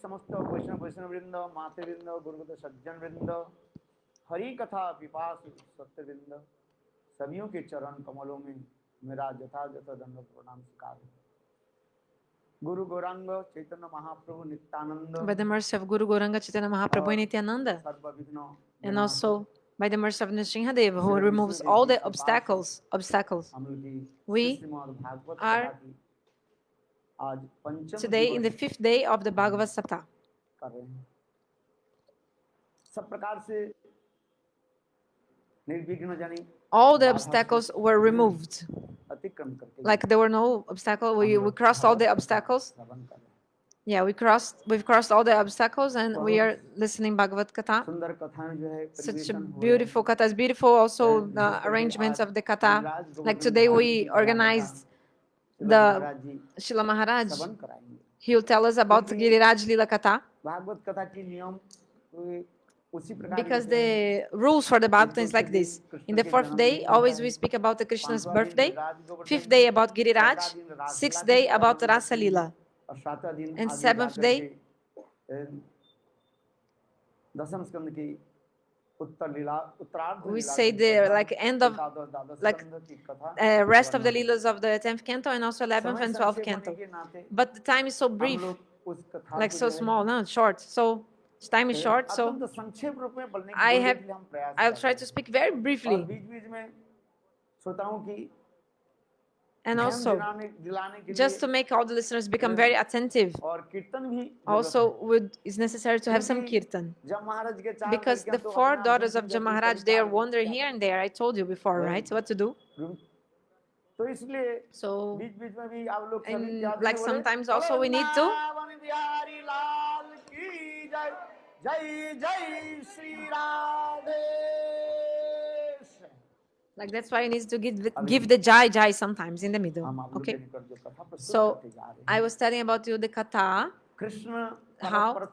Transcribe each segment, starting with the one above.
समस्त वैष्णव वृंद, माते वृंद, गुरुगत सज्जन वृंद, हरि कथा पिपासु सत्य वृंद, सभियों के चरण कमलों में मेरा यथायथ दंड प्रणाम स्वीकार। Guru Gauranga Chaitanya Mahaprabhu Nityananda. By the mercy of Guru Gauranga Chaitanya Mahaprabhu and Nityananda, and also by the mercy of Nrsimhadeva, who removes all the obstacles, we are today in the 5th day of the Bhagavad Saptah. All the obstacles were removed. Like there were no obstacles, we crossed all the obstacles. Yeah, we've crossed all the obstacles and we are listening Bhagavad Katha. Such a beautiful kathas, beautiful also the arrangements of the katha. Like today we organized the Srila Maharaj. He will tell us about Giriraj Lila Katha. Because the rules for the Bhagavatam is like this. In the 4th day, always we speak about the Krishna's birthday. 5th day about Giriraj. 6th day about Rasa Lila. And 7th day, we say the like end of like rest of the Leelas of the 10th canto and also 11th and 12th canto. But the time is so brief, like so small, no, short. So time is short, so I'll try to speak very briefly. And also, just to make all the listeners become very attentive, also is necessary to have some kirtan. Because the 4 daughters of Jam Maharaj, they are wandering here and there. I told you before, right? So what to do? So, and like sometimes also we need to. Like that's why he needs to give the jai jai sometimes in the middle. Okay. So I was telling about you the katha. How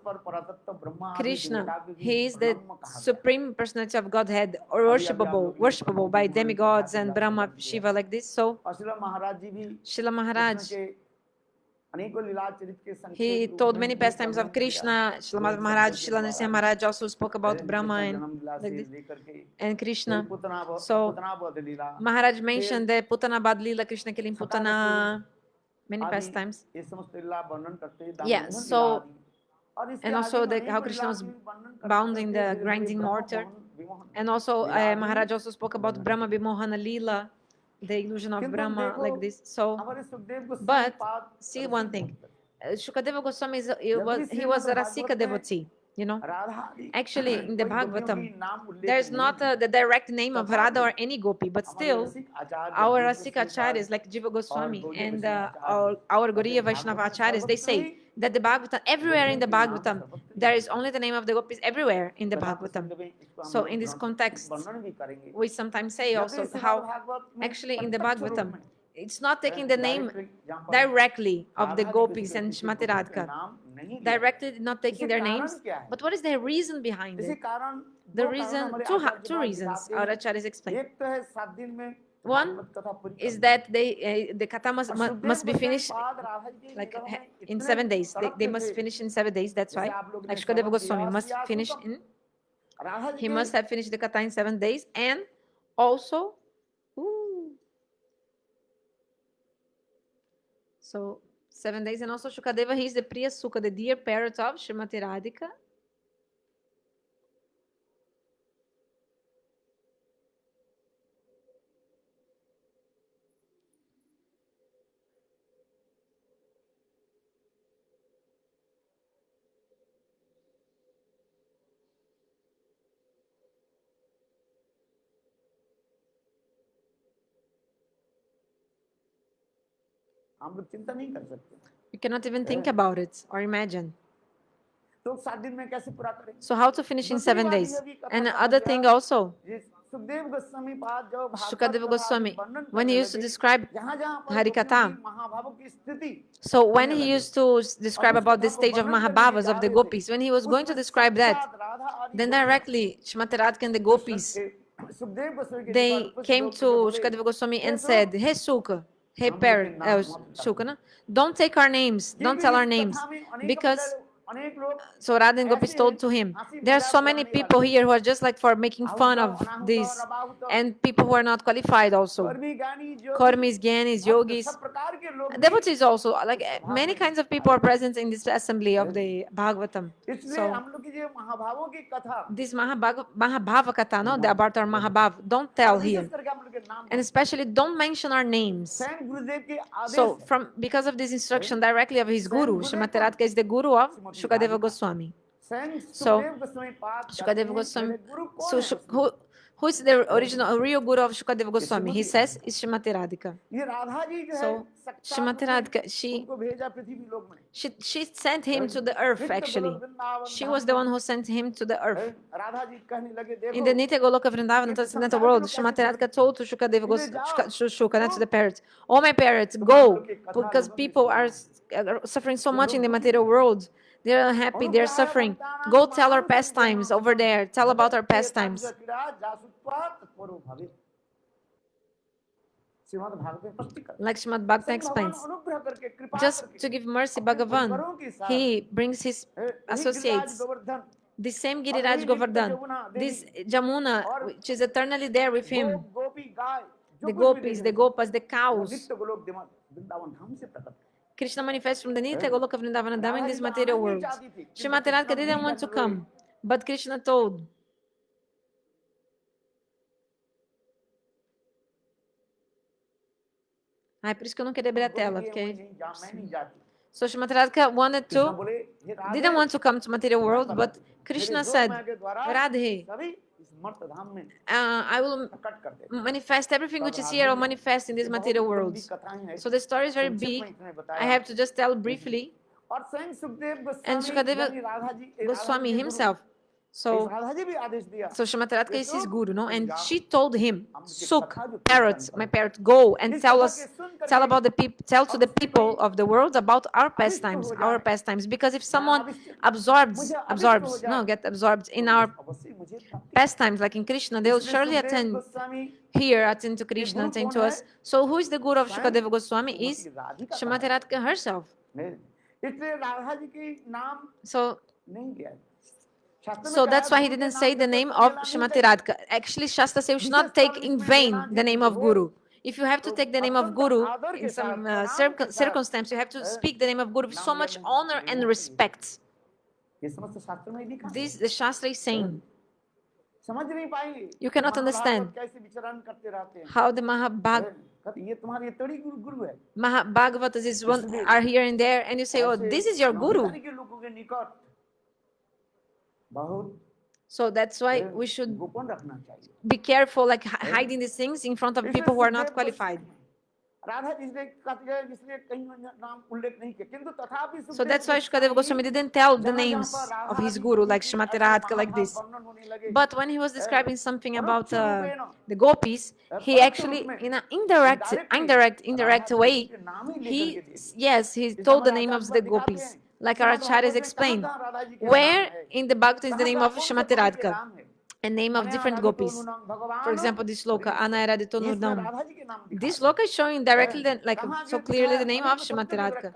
Krishna, he is the supreme personality of Godhead, or worshipable by demigods and Brahma, Shiva, like this. So Srila Maharaj, he told many pastimes of Krishna. Srila Madhava Maharaj, Srila Nrsimha Maharaj also spoke about Brahma and like this, and Krishna. So Maharaj mentioned the Putana Bad Lila, Krishna killing Putana, many pastimes. Yeah, so, and also how Krishna was bound in the grinding mortar. And also Maharaj also spoke about Brahma Vimohana Lila, the illusion of Brahma, like this. So, but see one thing, Shukadeva Goswami he was a Rasika devotee, you know. Actually, in the Bhagavatam, there's not the direct name of Radha or any gopi, but still, our Rasika acharyas like Jiva Goswami and our Gauriya Vaishnava acharyas, they say that the Bhagavatam, everywhere in the Bhagavatam, there is only the name of the gopis everywhere in the Bhagavatam. So in this context, we sometimes say also how actually in the Bhagavatam, it's not taking the name directly of the gopis and Shrimati Radhika, directly not taking their names, but what is the reason behind it? The reason, two reasons our acharyas explain. One is that the katha must be finished like in 7 days. They must finish in 7 days. That's why, like Shukadeva Goswami must finish he must have finished the katha in 7 days, and also, so 7 days, and also Shukadeva, he is the Priya Sukha, the dear parrot of Srimati Radhika. You cannot even think about it or imagine. So how to finish in 7 days? And other thing also, Shukadeva Goswami, when he used to describe Harikatha, so when he used to describe about the stage of Mahabhavas, of the gopis, when he was going to describe that, then directly Shrimati Radhika and the gopis, they came to Shukadeva Goswami and said, "Hey Sukha, hey parrot, Shuka, no? Don't take our names, don't tell our names, because अनेक लोग So Radha Gopis told to him, there are so many people here who are just like for making fun of this, and people who are not qualified also. Karmis, Gyanis, yogis, devotees also, like many kinds of people are present in this assembly of the Bhagavatam. So this Mahabhava Katha, no, about our Mahabhav, don't tell here. And especially don't mention our names. So because of this instruction directly of his guru, Srimati Radhika is the guru of Shukadeva Goswami. So Shukadeva Goswami, so who is the original, real guru of Shukadeva Goswami? He says is Srimati Radhika. So Srimati Radhika, she sent him to the earth actually. She was the one who sent him to the earth. In the Nitya Goloka Vrindavan, Transcendental world, Srimati Radhika told to Shukadeva Goswami, not to the parrots, oh my parrots, go, because people are suffering so much in the material world. They're unhappy, they're suffering. Go tell our pastimes over there. Tell about our pastimes. Like Srimad Bhagavatam explains, just to give mercy, Bhagavan, he brings his associates. The same Giriraj Govardhan, this Jamuna, which is eternally there with him. The gopis, the gopas, the cows. Krishna manifests from the Nitya Goloka Vrindavana Dham in this material world. Srimati Radhika didn't want to come, but Krishna told. Ai, por isso que eu não queria abrir a tela, porque... So Srimati Radhika didn't want to come to material world, but Krishna said, Radhe, I will manifest everything which is here, or manifest in this material world. So the story is very big. I have to just tell briefly. And Shukadeva Goswami himself. So Srimati Radhika is his guru, no? And she told him, Suk, parrot, my parrot, go and tell about the people, tell to the people of the world about our pastimes, because if someone get absorbed in our pastimes, like in Krishna, they'll surely attend to Krishna, attend to us. So who is the guru of Shukadeva Goswami? Is Srimati Radhika herself. So that's why he didn't say the name of Srimati Radhika. Actually, Shastra says you should not take in vain the name of Guru. If you have to take the name of Guru in some circumstance, you have to speak the name of Guru with so much honor and respect. This the Shastra is saying. You cannot understand how the Mahabhagavatas is one are here and there, and you say, oh, this is your Guru. So that's why we should be careful, like hiding these things in front of people who are not qualified. So that's why Shukadeva Goswami didn't tell the names of his guru, like Srimati Radhika, like this. But when he was describing something about the gopis, he actually, in an indirect way, he told the name of the gopis. Like our acharyas explained, where in the Bhagavatam is the name of Srimati Radhika, and name of different gopis. For example, this sloka, Anayara de Tonurdam. This sloka is showing directly, so clearly the name of Srimati Radhika.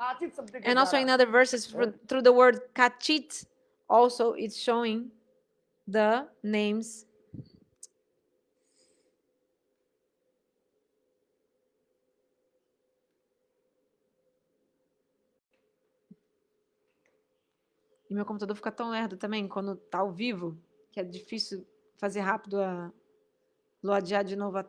And also in other verses, through the word Kachit, also it's showing the names. E meu computador fica tão lerdo também quando tá ao vivo, que é difícil fazer rápido loadear de novo.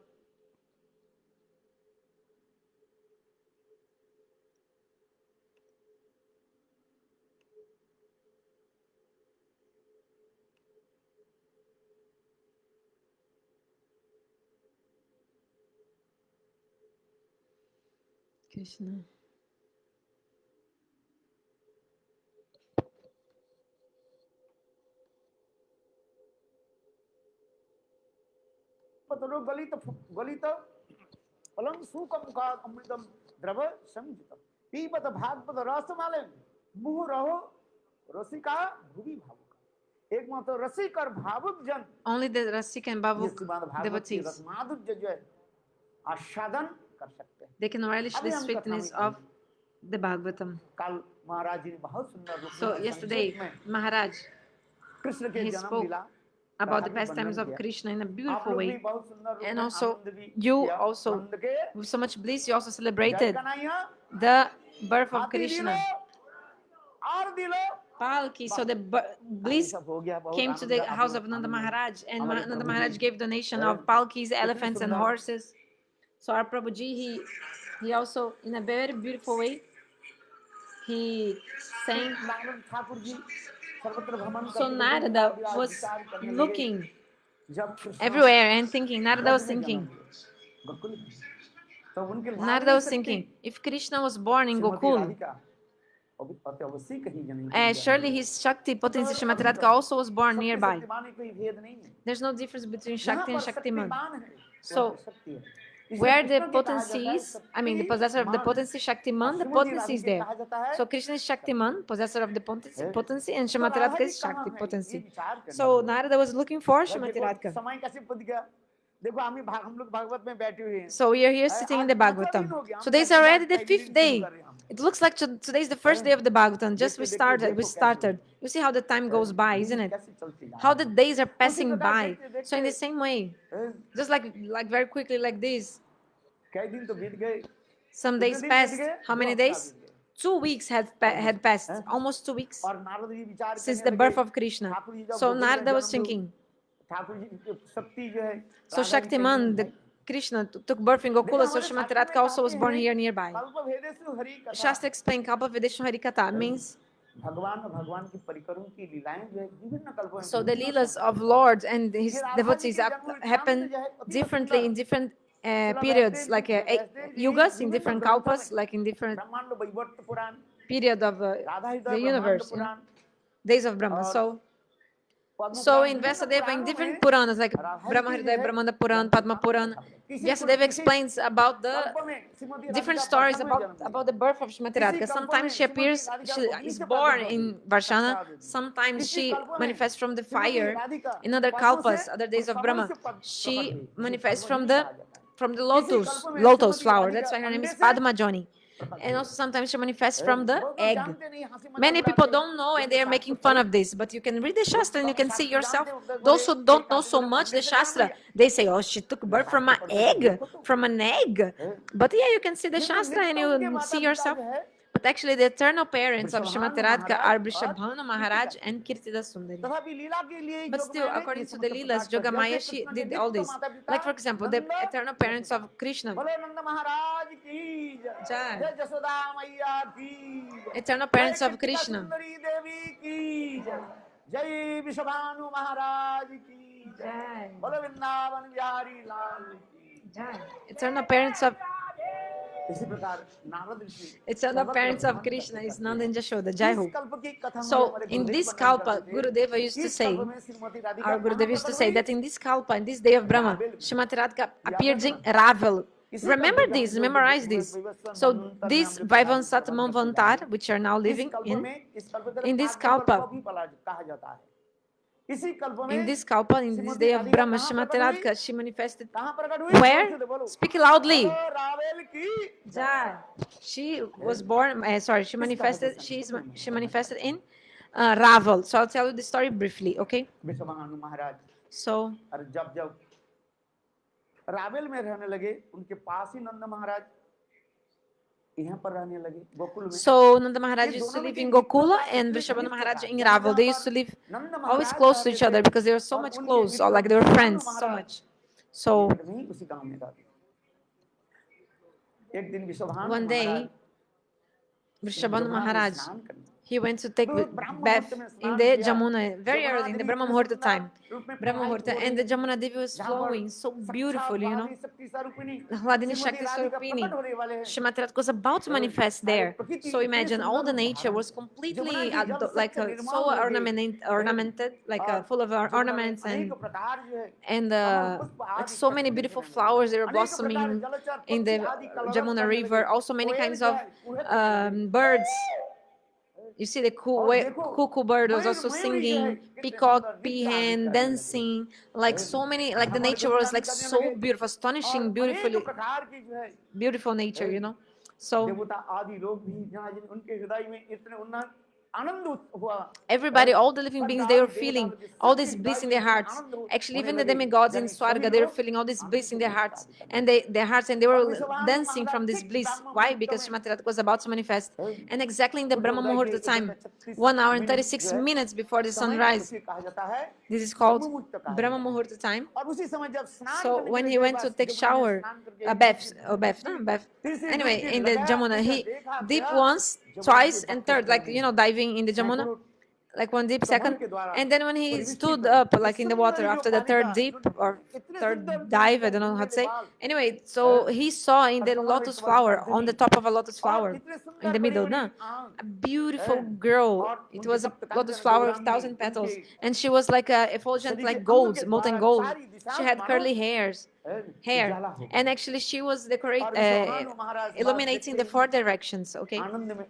Krishna. गलित फलम सुकमुखा अमृतम द्रव संयुतम पीबत भागवत रसमालय मुह रहो रसिका भुवि भावुक एकमात्र रसिक और भावुक जन only the rasik and bhavuk devotees माधुर्य जो है आस्वादन कर सकते हैं they can relish the sweetness of the Bhagavatam. कल महाराज जी ने बहुत सुंदर रूप So में yesterday, संक्षेप में Maharaj, कृष्ण के he जन्म spoke लीला about the कथा का pastimes वर्णन of किया। Krishna in a आप beautiful लोग भी way. बहुत सुंदर रूप And में also, आनंद भी you किया। also, आनंद के with so much bliss, you also जय celebrated Kanhaiya the birth of हाथी दिलो Krishna. और दिलो Palki, so the हाँ, ये bliss सब हो गया, बहुत came to आनंद the आप house लोग of Nanda आनंद में। Maharaj, and हमारे Nanda प्रभु Maharaj जी gave donation हैं, of palkis, कितने elephants, and सुंदर horses. So our Prabhuji, he also, in a very beautiful way, he sang. Narad Thakur ji सर्वत्र भ्रमण So करते थे, Narada विचार was विचार करने लगे। looking जब Krishna everywhere and thinking. Narada was Braj में जन्म thinking. लिए, गोकुल में, तो उनके Narada लाडली was शक्ति thinking, if Krishna was born in Shrimati Gokul, Radhika अवश्य कहीं जन्म हुई surely है। his Shakti potency तो Srimati अभी Radhika तो also was born शक्ति nearby. शक्तिमान में कोई भेद नहीं है। There's no difference between यहाँ Shakti and पर Shaktiman. शक्तिमान है, So, वहाँ पर शक्ति है। इसलिए where the कृष्ण के कहा potency जाता है is, I mean, the possessor of the Shaktimaan, potency, और Shaktiman, the Shrimati potency Radhika is के there. कहा जाता है So, Krishna is Shaktiman, possessor of the है। potency, and तो Srimati Radha Radhika ji is कहाँ Shakti है, ये potency. विचार करने So, लगे। Narada was looking for भाई Srimati देखो Radhika. समय कैसे बीत गया, देखो हम लोग भागवत में बैठे हुए हैं। So, we are here sitting in the Bhagavatam. Today is already the 5th day. It looks like today is the first day of the Bhagavatam. Just we started. You see how the time goes by, isn't it? How the days are passing by. So in the same way, just like very quickly like this, कई दिन तो बीत गए, some days passed. How many days? 2 weeks had passed, almost 2 weeks और नारद जी विचार since करने the लगे, birth of Krishna. Thakur ji जब So गोकुल में Narada was जन्म thinking. ठाकुर जी की शक्ति जो है, So राधा जी कहीं Shaktiman, the है। Krishna took birth in देखो Gokula, so हमारे Srimati शास्त्र में Radhika also was कहते born हैं, here nearby. कल्प भेदेषु हरि कथा। Shastra explained Kalpa Vedeshu Harikatha means भगवान की परिकरों की लीलाएं जो है विभिन्न कल्पों में so the विभिन्न leelas होती हैं। of Lord and his ये राधा जी devotees के जन्म वृत्तांत happen जो है अति differently सुंदर। in different Srila periods, Vyasdev like ji Vyasdev ji yugas in विभिन्न different ग्रंथों kalpas, में like in different ब्रह्मांड वैवर्त पुराण, period of राधा हृदय the ब्रह्मांड universe, Purana days of Brahma. और पद्म So पुराण, in विभिन्न Vyasadeva, in पुराणों different में Puranas, like Radha ji Brahma की जो Hridaya, है Brahmanda Puran, जन्म Padma वृत्तांत Puran, कथा है। किसी Vyasadeva explains about the कल्प में श्रीमती different राधिका stories वर्षा में जन्म about लिया। the birth of Srimati किसी Radhika. कल्प Sometimes में she appears, Shrimati she Radhika is अग्नि से born प्रकट in होती है, Varshana. साक्षात अग्नि। Sometimes किसी she कल्प में manifests from the Shrimati fire. Radhika In other पशु से kalpas, other days और of कमल Brahma, से प्रकट she हुई। इसे manifests कल्प नहीं कहा जाता है। from the किसी lotus कल्प में lotus Shrimati flower. Radhika That's why her name अंडे is से Padma Joni. प्रकट And हुई। also sometimes she manifests from the बहुत लोग egg. जानते नहीं, हंसी मजाक Many उड़ाते people हैं, don't know and जिनके they are शास्त्र making fun पढ़े, of this, but you can read the Shastra and you can see शास्त्र yourself. जानते हैं, Those who don't know एक so आदमी बोले, much the अंडे से जन्म Shastra, लिया। they say, oh, she took birth from an egg, from an egg. But yeah, you can see the किंतु Shastra and नित्य उनके you माता see पिता yourself. जो है But actually, the eternal parents of Vrishabhanu Srimati Radhika Maharaj are और Vrishabhanu Maharaj and Kirtida Sundari. तथापि लीला के लिए But योग still, माया ने according ये to the समस्त Leelas, प्रकार कर, Yogamaya, जैसे she कृष्ण के did all नित्य this. माता पिता Like, for example, the Nand eternal parents Yashoda. of Krishna. बोलो नंद महाराज की जय, Jai. जय जसोदा मैया की जय, Eternal जय parents of कृतिका Krishna. सुंदरी देवी की जय, जय विश्वभानु महाराज की जय, Jai. बोलो वृंदावन बिहारी लाल की Jai. Eternal parents of इसी प्रकार नारद ऋषि Eternal सर्वत्र parents of भ्रमण Krishna करते is करते Nanda and Jashoda. इस Jai Ho. कल्प की कथा हमारे So हमारे in गुरुदेव this वर्णन kalpa, करते थे। Gurudeva used to इस say, कल्प में श्रीमती राधिका our कहाँ Gurudeva used to प्रकट say हुई? that in this kalpa, in this day of Brahma, Ravel. Srimati Radhika याद है appeared in ना? Ravel. इसी Remember कल्प this, जो memorize जो this. वैवस्वत So मनवंतर में this हम लोग Vaivansat श्रवण करते Manvantar, जाएंगे। which are now इस living कल्प in, में इस कल्प को in this आत्म कल्प kalpa, भी कहा जाता है। इसी कल्प में in this kalpa, in this Shrimati day of Radhika Brahma, कहाँ Srimati प्रकट हुई? Radhika, she manifested कहाँ प्रकट हुई? where? जोर से बोलो। Speak loudly. बोलो रावेल की Jai. She was born, she manifested, she manifested in Ravel. So I'll tell you the story briefly, okay? Vishwabhanu Maharaj So, और जब रावेल में रहने लगे, उनके पास ही नंद महाराज यहाँ पर रहने लगे गोकुल में। so Nanda Maharaj used to live in Gokula and Vrishabhanu Maharaj in Ravel. They used to live always close to each other because they were so much close, or like they were friends so much. So नहीं उसी गांव में रहते। एक दिन Vishwabhanu one day, महाराज Vrishabhanu Maharaj, स्नान करने he went to take bath in the Jamuna very early in the Brahma Muhurta time. Brahma Muhurta, and the Jamuna Devi was flowing so beautifully, you know. Hladini Shakti Swarupini, Srimati Radhika was about to manifest there. So imagine all the nature was completely so ornamented, like full of ornaments and like so many beautiful flowers. They were blossoming in the Jamuna River. Also many kinds of birds. You see the cuckoo bird was also singing, peacock, peahen, dancing, like so many, like the nature was like so beautiful, astonishing, beautiful nature, you know. So देवता आदि लोग भी जहाँ उनके हृदय में इतने उन्नत आनंद हुआ, everybody, all the living beings, they were feeling all this bliss in their hearts. Actually, even the demigods in Swarga, they were feeling all this bliss in their hearts, and they were dancing from this bliss. Why? Because Shrimati Radhika was about to manifest. And exactly in the Brahma Muhurta time, 1 hour and 36 minutes before the sunrise, this is called Brahma Muhurta time. So when he went to take shower, a bath, anyway, in the Jamuna, he dipped once, twice, and third, like, you know, diving in the Jamuna, like one deep second. And then when he stood up, like in the water after the third dip or third dive, I don't know how to say. Anyway, so he saw in the lotus flower, on the top of a lotus flower, in the middle, no? A beautiful girl. It was a lotus flower of 1,000 petals, and she was like a effulgent, like gold, molten gold. She had curly hair, and actually she was illuminating the 4 directions. Okay,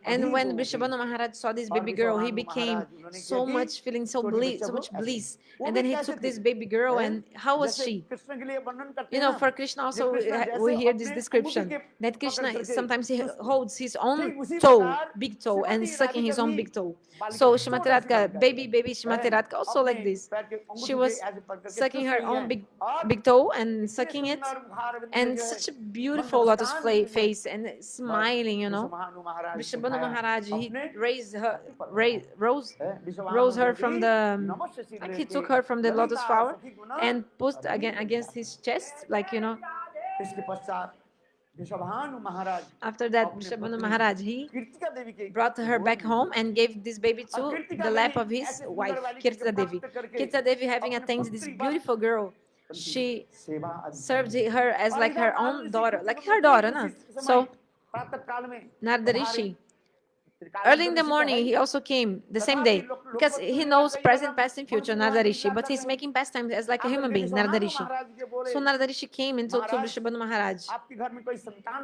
and when Vrishabhanu Maharaj saw this baby girl, he became so much feeling so much bliss. And then he took this baby girl, and how was she? You know, for Krishna also we hear this description that Krishna sometimes he holds his own toe, big toe, and sucking his own big toe. So Shrimati Radhika, baby Shrimati Radhika also like this. She was sucking her own big toe and sucking it, and such a beautiful lotus face and smiling, you know. Vrishabhanu Maharaj, he rose her from the, like he took her from the lotus flower and pushed against his chest, like, you know. After that, Vrishabhanu Maharaj, he brought her back home and gave this baby to the lap of his wife, Kirtita Devi. Kirtita Devi, having attained this beautiful girl, she served her as like her own daughter, like her daughter, no? So Narada Rishi, early in the morning, he also came the same day, because he knows present, past, and future, Narada Rishi, but he's making pastimes as like a human being, Narada Rishi. So Narada Rishi came and told to Vrishabhanu Maharaj,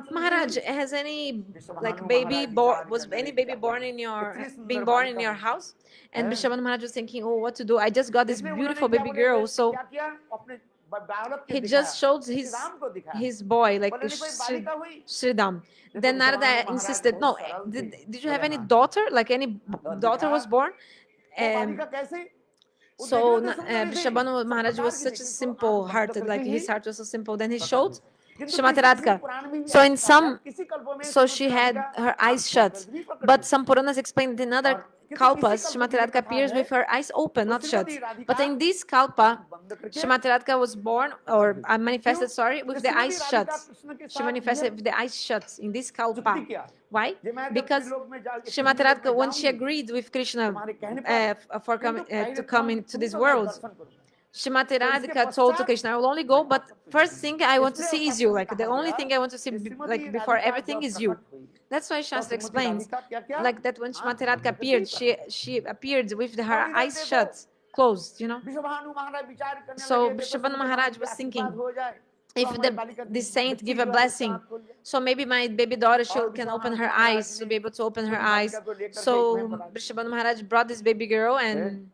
Maharaj, has any like baby was any baby born in your house? And Vrishabhanu Maharaj was thinking, oh, what to do? I just got this beautiful baby girl, so he just showed his boy, like Sridham. Then Narada insisted, no, did you have any daughter? Like any daughter was born? So Vrishabhanu Maharaj was such a simple hearted, like his heart was so simple. Then he showed Shrimati Radhika. So she had her eyes shut. But some Puranas explain that in other kalpas, Shrimati Radhika appears with her eyes open, not shut. But in this kalpa, Shrimati Radhika was born, or manifested, with the eyes shut. She manifested with the eyes shut in this kalpa. Why? Because Shrimati Radhika, when she agreed with Krishna to come into this world, Shrimati Radhika told to Krishna, I will only go, but first thing I want to see is you. Like the only thing I want to see, like before everything, is you. That's why Shastra explains, like that when Shrimati Radhika appeared, she appeared with her eyes shut, closed, you know. So Vrishabhanu Maharaj was thinking, if the saint give a blessing, so maybe my baby daughter can open her eyes, to be able to open her eyes. So Vrishabhanu Maharaj brought this baby girl and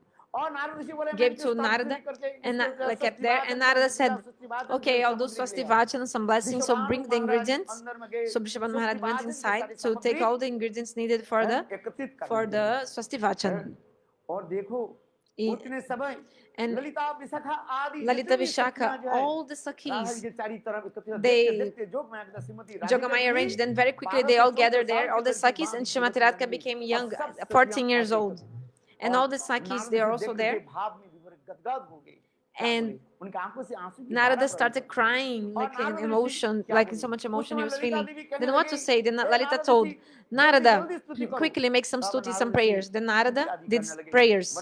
gave to Narada, and like kept there. And Narada said, okay, I'll do Swastivachan, some blessings, so bring the ingredients. So Vrishabhanu Maharaj went inside to take all the ingredients needed for the Swastivachan. And Lalita Vishakha, all the Sakhis, Jogamaya arranged, then very quickly they all gathered there, all the Sakhis, and Shrimati Radhika became young, 14 years old. And all the Sakhis, they are also there. And Narada started crying, like in emotion, like in so much emotion he was feeling. Then what to say? Then Lalita told Narada, quickly make some stuti, some prayers. Then Narada did prayers.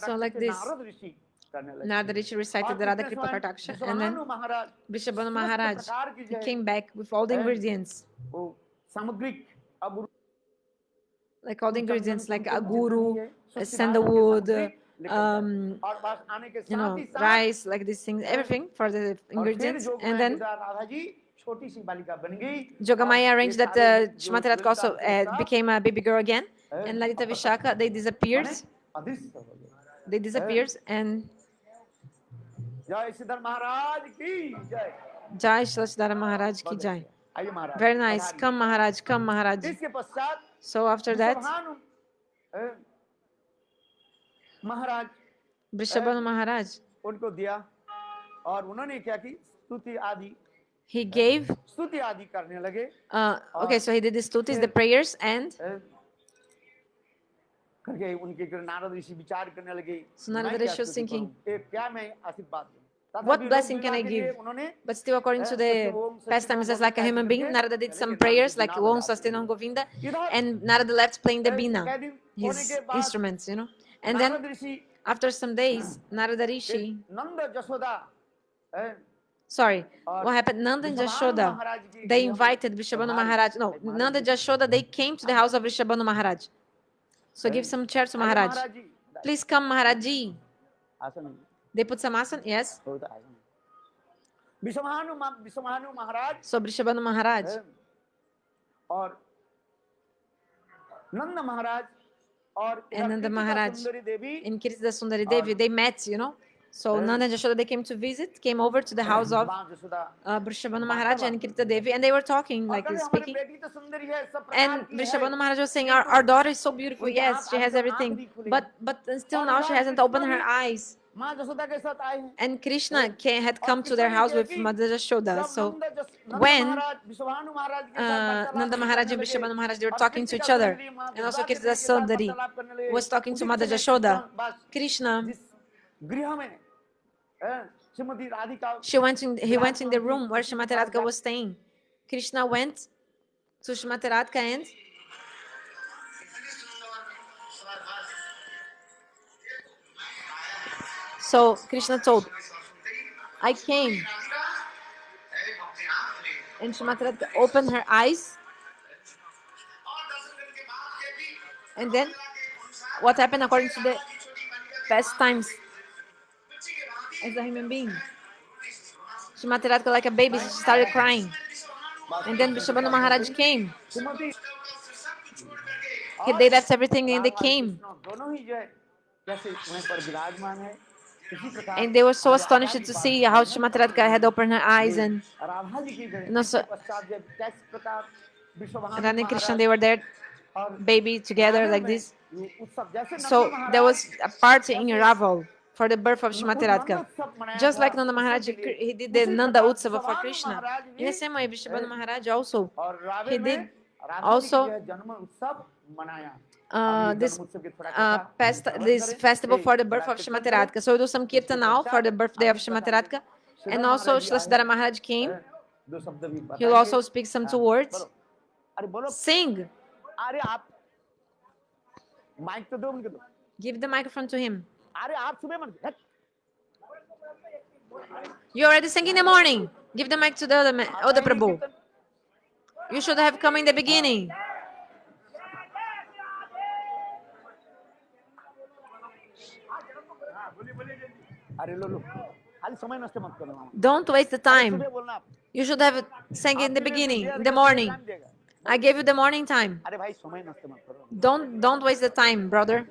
So like this, Narada Rishi recited the Radha Kripa Kataksha, and then Vrishabhanu Maharaj, he came back with all the ingredients. Like all the ingredients, like a guru, a sandalwood, और बस आने के साथ ही साथ rice, like these things, everything for the और फिर ingredients. जो And then Radha ji छोटी सी बालिका बन गई Jogamaya और arranged ये that सारे जो Shrimati Radhika also सब became a baby girl again, and Lalita Vishaka, they disappeared. माने अदृश्य हो गए They disappeared, and जय श्रीधर महाराज की जय Jai Shilashidhara Maharaj ki बहुत jai. अच्छे। आइए महाराज Very nice. पधारिए। Come Maharaj, come Maharaj. इसके पश्चात So after that, Vishwabhanu Maharaj Vrishabhanu Maharaj, उनको दिया और उन्होंने क्या की स्तुति आदि he gave, स्तुति आदि करने लगे okay, so he did the stutis, the prayers, and करके उनके नारद ऋषि विचार करने लगे so Narada Rishi was thinking, क्या मैं आशीर्वाद दूं what blessing can I give? But still, according to the pastimes, as like a human being, Narada did some prayers like Om Sastinam Govinda, and Narada left playing the Bina, his instruments, And then, after some days, Narada Rishi, Nand Jasoda sorry, what happened? Nanda and Jashoda, they invited Vrishabhanu Maharaj. No, Nanda and Jashoda, they came to the house of Vrishabhanu Maharaj. So give some chair to Maharaj. Please come, Maharaji. They put some asan? Yes. Vishwabhanu Maharaj So Vrishabhanu Maharaj और नंद महाराज और and Nanda Maharaj Sundari Devi and Kirtida Sundari Devi, they met, So Nanda and Jashoda, they came over to the house of Vrishabhanu Maharaj and Kirtida Devi, and they were talking, like speaking. And Vrishabhanu Maharaj was saying, our daughter is so beautiful, yes, she has everything, but still now she hasn't opened her eyes. And Krishna had come to their house with Mother Jashoda. So when Nanda Maharaj and Vrishabhanu Maharaj, they were talking to each other, and also Kirtida Sundari was talking to Mother Jashoda, Krishna, he went in the room where Shrimati Radhika was staying. Krishna went to Shrimati Radhika and so Krishna told, I came, and Shrimati Radhika opened her eyes, and then what happened according to the past times as a human being? Shrimati Radhika, like a baby, she started crying, and then Vrishabhanu Maharaj came. They left everything and they came. And they were so astonished to see how Shrimati Radhika had opened her eyes, and also Radha and Krishna, they were there, baby, together like this. So there was a party in Raval for the birth of Shrimati Radhika. Just like Nanda Maharaj, he did the Nanda Utsava for Krishna. In the same way, Vrishabhanu Maharaj also, he did also this festival for the birth of Shrimati Radhika. So we do some kirtan now for the birthday of Shrimati Radhika. And also Shilashidhara Maharaj came. He will also speak some 2 words. Sing. Give the microphone to him. You already sang in the morning. Give the mic to the other Prabhu. You should have come in the beginning. Don't waste the time. You should have sang in the beginning, in the morning. I gave you the morning time. Don't waste the time, brother.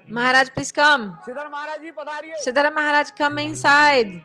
Maharaj, please come. Shridhara Maharaj, come inside.